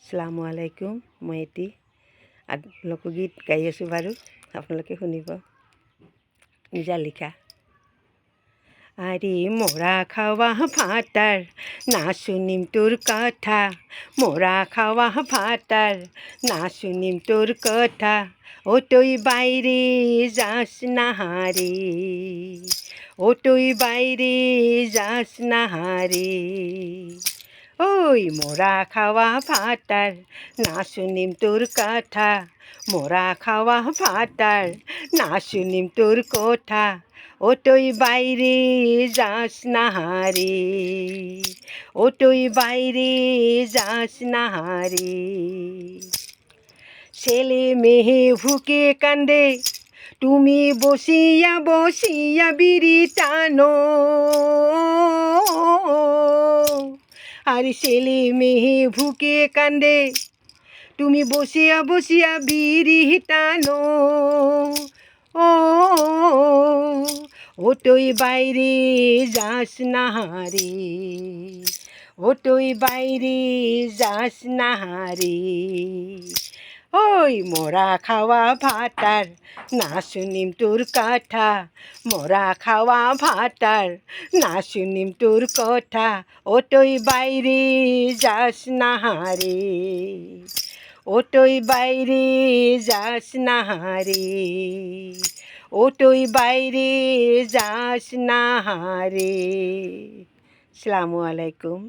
আসসালামু আলাইকুম। মই এটি লোকগীত গাই আছোঁ বাৰু, আপোনালোকে শুনিব। নিজা লিখা। আরে মোরা খাওয়া ভাতার না শুনিম তোর কথা, মোরা খাওয়া ভাতার না শুনিম তোর কথা, ও তুই বাইরে যাস না হারে, ও তুই বাইরে যাস না হারে। ওই মোরা খাওয়া ভাতার না শুনিম তোর কথা, মোরা খাওয়া ভাতার না শুনিম তোর কথা, ও তুই বাইরে যাস না হারে, ও তুই বাইরে যাস না হারে। ছেলে মেয়ে ভুকে কান্দে, তুমি বসিয়া বসিয়া বিড়ি টানো, আর ছেলে মেয়ে ভুকে কান্দে, তুমি বসিয়া বসিয়া বিড়ি টানো। ও তুই বাইরে যাস না হারে, ও তুই বাইরে যাস না হারে। ওই মোরা খাওয়া ভাতার না শুনিম তোর কথা, মোরা খাওয়া ভাতার না শুনিম তোর কথা, ও তুই বাইরে যাস না হারে, ও তুই বাইরে যাস না হারে, ও তুই বাইরে যাস না হারে। আসসালামু আলাইকুম।